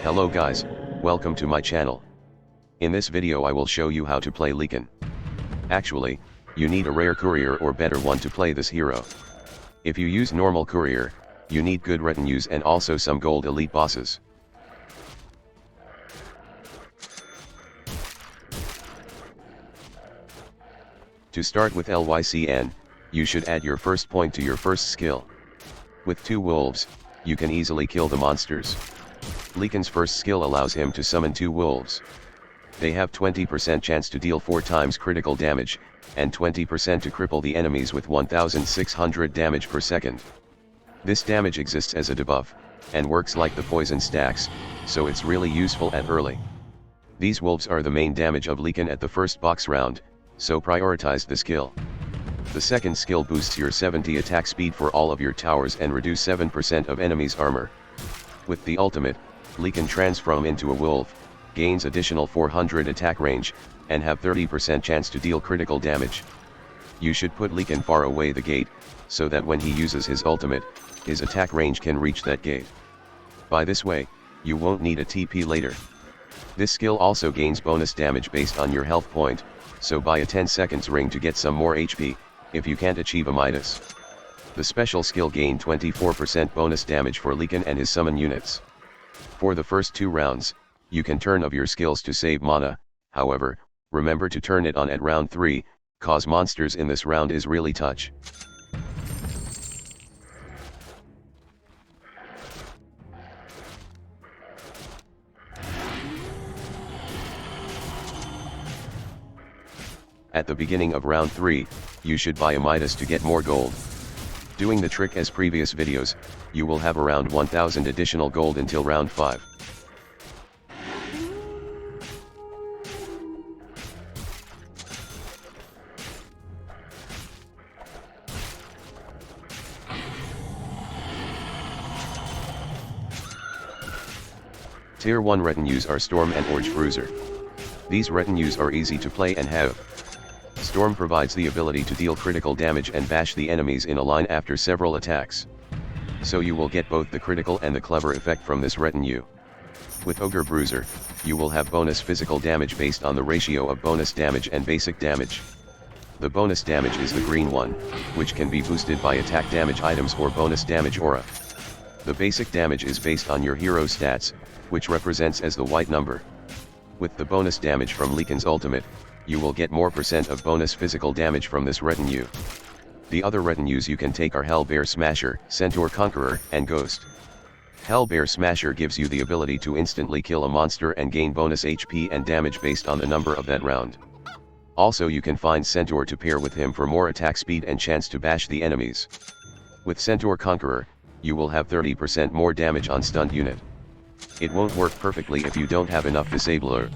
Hello guys, welcome to my channel. In this video I will show you how to play Lycan. Actually, you need a rare courier or better one to play this hero. If you use normal courier, you need good retinues and also some gold elite bosses. To start with Lycan, you should add your first point to your first skill. With 2 wolves, you can easily kill the monsters. Lycan's first skill allows him to summon 2 wolves. They have 20% chance to deal 4 times critical damage, and 20% to cripple the enemies with 1600 damage per second. This damage exists as a debuff, and works like the poison stacks, so it's really useful at early. These wolves are the main damage of Lycan at the first box round, so prioritize the skill. The second skill boosts your 70 attack speed for all of your towers and reduce 7% of enemies' armor. With the ultimate, Lycan transform into a wolf, gains additional 400 attack range, and have 30% chance to deal critical damage. You should put Lycan far away the gate, so that when he uses his ultimate, his attack range can reach that gate. By this way, you won't need a TP later. This skill also gains bonus damage based on your health point, so buy a 10 seconds ring to get some more HP, if you can't achieve a Midas. The special skill gain 24% bonus damage for Lycan and his summon units. For the first 2 rounds, you can turn off your skills to save mana, however, remember to turn it on at round 3, cause monsters in this round is really touch. At the beginning of round 3, you should buy a Midas to get more gold. Doing the trick as previous videos, you will have around 1000 additional gold until round 5. Tier 1 retinues are Storm and Orge Bruiser. These retinues are easy to play and have. Storm provides the ability to deal critical damage and bash the enemies in a line after several attacks. So you will get both the critical and the clever effect from this retinue. With Ogre Bruiser, you will have bonus physical damage based on the ratio of bonus damage and basic damage. The bonus damage is the green one, which can be boosted by attack damage items or bonus damage aura. The basic damage is based on your hero stats, which represents as the white number. With the bonus damage from Lycan's ultimate, you will get more % of bonus physical damage from this retinue. The other retinues you can take are Hell Bear Smasher, Centaur Conqueror, and Ghost. Hell Bear Smasher gives you the ability to instantly kill a monster and gain bonus HP and damage based on the number of that round. Also you can find Centaur to pair with him for more attack speed and chance to bash the enemies. With Centaur Conqueror, you will have 30% more damage on stunned unit. It won't work perfectly if you don't have enough disabler.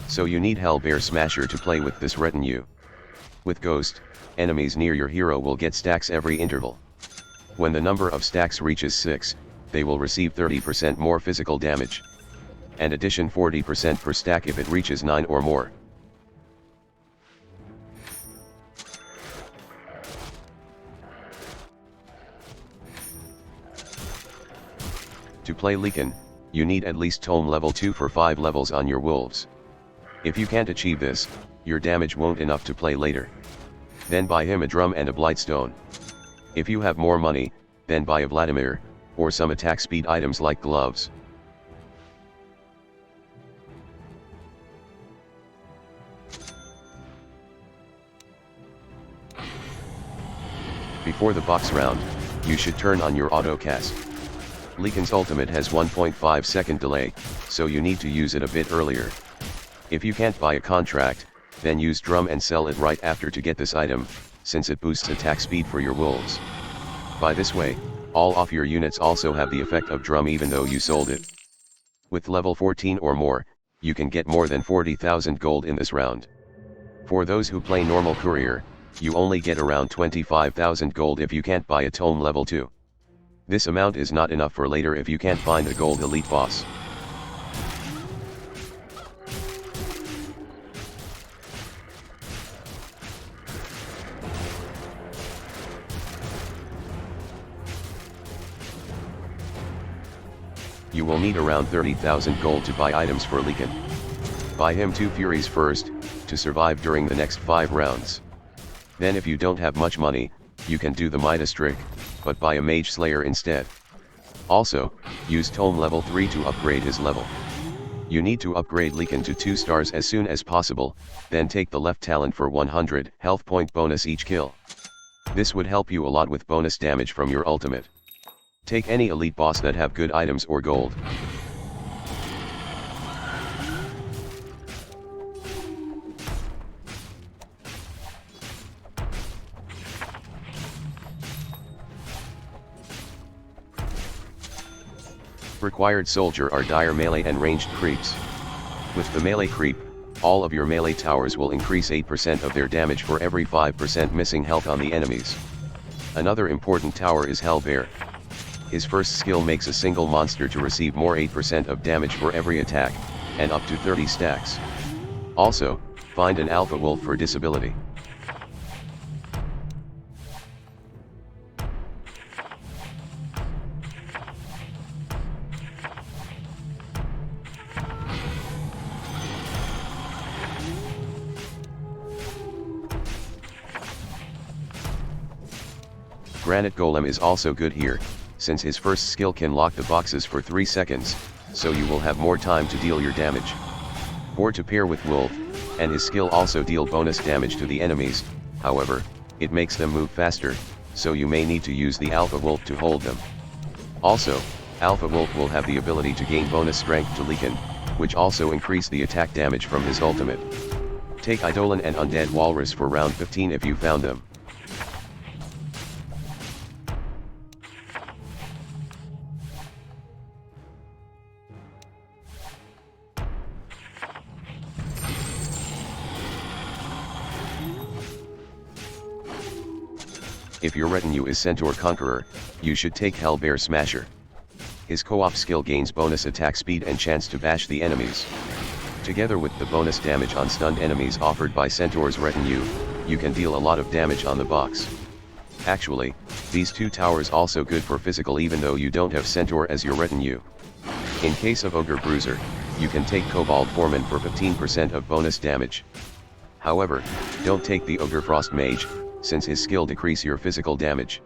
So you need Hell Bear Smasher to play with this retinue. With Ghost, enemies near your hero will get stacks every interval. When the number of stacks reaches 6, they will receive 30% more physical damage. And addition 40% per stack if it reaches 9 or more. To play Lycan, you need at least Tome level 2 for 5 levels on your wolves. If you can't achieve this, your damage won't enough to play later. Then buy him a drum and a blightstone. If you have more money, then buy a Vladimir, or some attack speed items like gloves. Before the box round, you should turn on your auto cast. Lycan's ultimate has 1.5 second delay, so you need to use it a bit earlier. If you can't buy a contract, then use drum and sell it right after to get this item, since it boosts attack speed for your wolves. By this way, all of your units also have the effect of drum even though you sold it. With level 14 or more, you can get more than 40,000 gold in this round. For those who play normal courier, you only get around 25,000 gold if you can't buy a tome level 2. This amount is not enough for later if you can't find a gold elite boss. You will need around 30,000 gold to buy items for Lycan. Buy him 2 Furies first, to survive during the next 5 rounds. Then if you don't have much money, you can do the Midas trick, but buy a Mage Slayer instead. Also, use Tome level 3 to upgrade his level. You need to upgrade Lycan to 2 stars as soon as possible, then take the left talent for 100 health point bonus each kill. This would help you a lot with bonus damage from your ultimate. Take any elite boss that have good items or gold. Required soldier are dire melee and ranged creeps. With the melee creep, all of your melee towers will increase 8% of their damage for every 5% missing health on the enemies. Another important tower is Hellbear. His first skill makes a single monster to receive more 8% of damage for every attack, and up to 30 stacks. Also, find an alpha wolf for disability. Granite Golem is also good here, since his first skill can lock the boxes for 3 seconds, so you will have more time to deal your damage. Or to pair with Wolf, and his skill also deal bonus damage to the enemies, however, it makes them move faster, so you may need to use the Alpha Wolf to hold them. Also, Alpha Wolf will have the ability to gain bonus strength to Lycan, which also increase the attack damage from his ultimate. Take Eidolon and Undead Walrus for round 15 if you found them. If your retinue is Centaur Conqueror, you should take Hellbear Smasher. His co-op skill gains bonus attack speed and chance to bash the enemies. Together with the bonus damage on stunned enemies offered by Centaur's retinue, you can deal a lot of damage on the box. Actually, these 2 towers also good for physical even though you don't have Centaur as your retinue. In case of Ogre Bruiser, you can take Cobalt Foreman for 15% of bonus damage. However, don't take the Ogre Frost Mage, since his skill decrease your physical damage.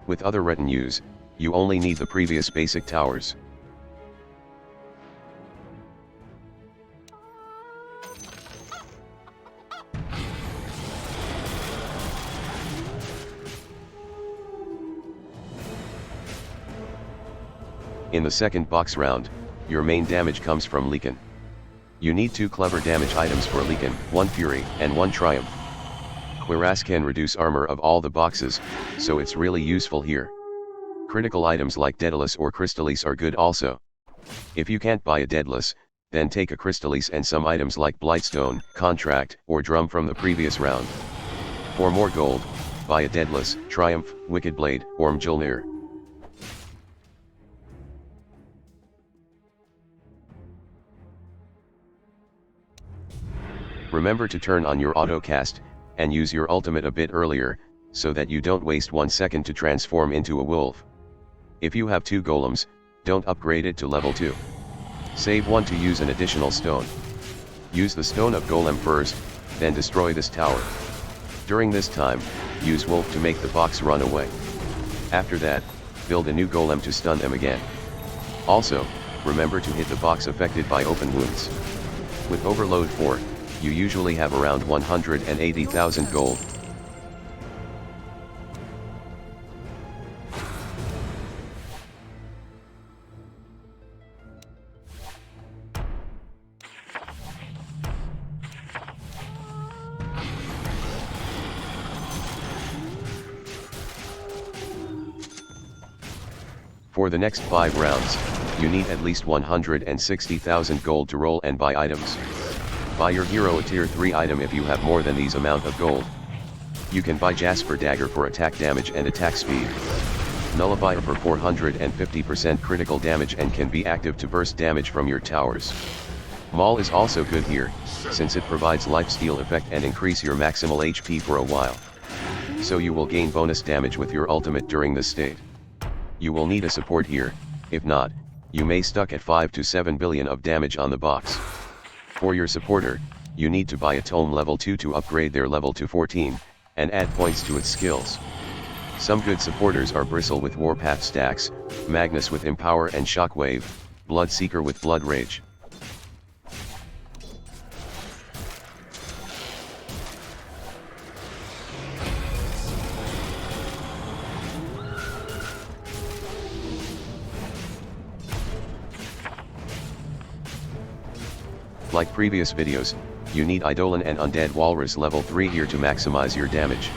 With other retinues, you only need the previous basic towers. In the second box round, your main damage comes from Lycan. You need 2 clever damage items for Lycan, 1 Fury and 1 Triumph. Cuirass can reduce armor of all the boxes, so it's really useful here. Critical items like Daedalus or Crystallis are good also. If you can't buy a Daedalus, then take a Crystallis and some items like Blightstone, Contract, or Drum from the previous round. For more gold, buy a Daedalus, Triumph, Wicked Blade, or Mjolnir. Remember to turn on your auto-cast, and use your ultimate a bit earlier, so that you don't waste 1 second to transform into a wolf. If you have 2 golems, don't upgrade it to level 2. Save 1 to use an additional stone. Use the Stone of Golem first, then destroy this tower. During this time, use Wolf to make the box run away. After that, build a new golem to stun them again. Also, remember to hit the box affected by open wounds. With Overload 4, you usually have around 180,000 gold. For the next 5 rounds, you need at least 160,000 gold to roll and buy items. Buy your hero a tier 3 item if you have more than these amount of gold. You can buy Jasper Dagger for attack damage and attack speed. Nullifier for 450% critical damage and can be active to burst damage from your towers. Maul is also good here, since it provides lifesteal effect and increase your maximal HP for a while. So you will gain bonus damage with your ultimate during this state. You will need a support here, if not, you may stuck at 5 to 7 billion of damage on the box. For your supporter, you need to buy a tome level 2 to upgrade their level to 14, and add points to its skills. Some good supporters are Bristle with Warpath stacks, Magnus with Empower and Shockwave, Bloodseeker with Blood Rage. Like previous videos, you need Eidolon and Undead Walrus level 3 here to maximize your damage.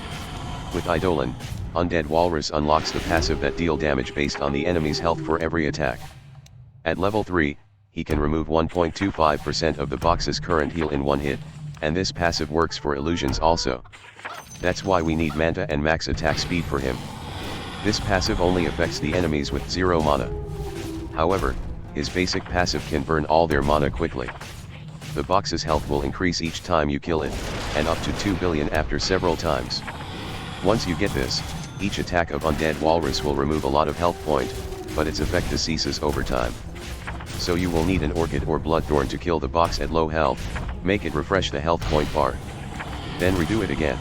With Eidolon, Undead Walrus unlocks the passive that deal damage based on the enemy's health for every attack. At level 3, he can remove 1.25% of the box's current heal in one hit, and this passive works for illusions also. That's why we need Manta and max attack speed for him. This passive only affects the enemies with 0 mana. However, his basic passive can burn all their mana quickly. The box's health will increase each time you kill it, and up to 2 billion after several times. Once you get this, each attack of Undead Walrus will remove a lot of health point, but its effect ceases over time. So you will need an Orchid or Bloodthorn to kill the box at low health, make it refresh the health point bar. Then redo it again.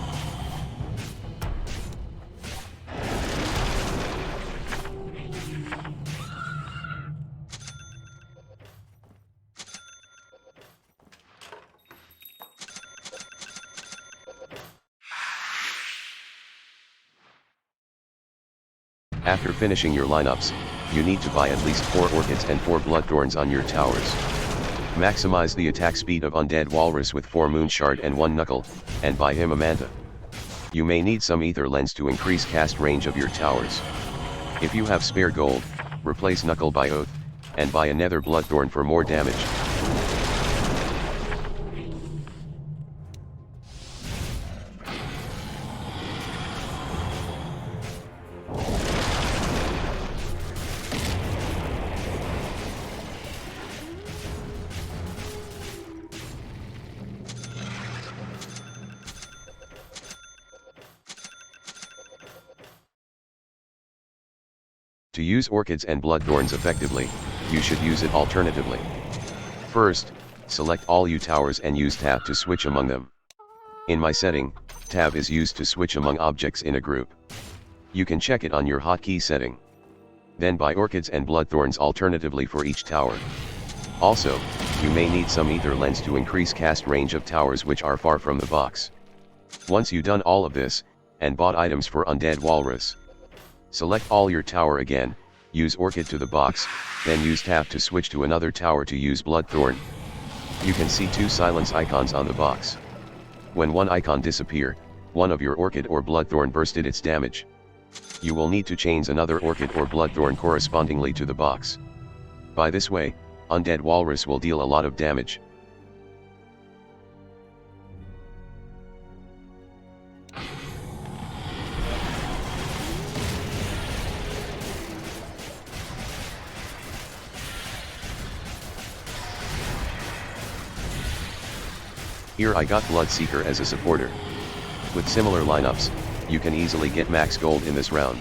After finishing your lineups, you need to buy at least 4 Orchids and 4 Bloodthorns on your towers. Maximize the attack speed of Undead Walrus with 4 Moonshard and 1 Knuckle, and buy him a Manta. You may need some Ether Lens to increase cast range of your towers. If you have spare gold, replace Knuckle by Oath, and buy a Nether Bloodthorn for more damage. To use Orchids and Bloodthorns effectively, you should use it alternatively. First, select all you towers and use Tab to switch among them. In my setting, Tab is used to switch among objects in a group. You can check it on your hotkey setting. Then buy Orchids and Bloodthorns alternatively for each tower. Also, you may need some Ether Lens to increase cast range of towers which are far from the box. Once you've done all of this, and bought items for Undead Walrus, select all your tower again, use Orchid to the box, then use Tab to switch to another tower to use Bloodthorn. You can see 2 silence icons on the box. When one icon disappear, one of your Orchid or Bloodthorn bursted its damage. You will need to change another Orchid or Bloodthorn correspondingly to the box. By this way, Undead Walrus will deal a lot of damage. Here I got Bloodseeker as a supporter. With similar lineups, you can easily get max gold in this round.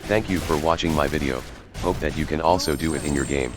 Thank you for watching my video, hope that you can also do it in your game.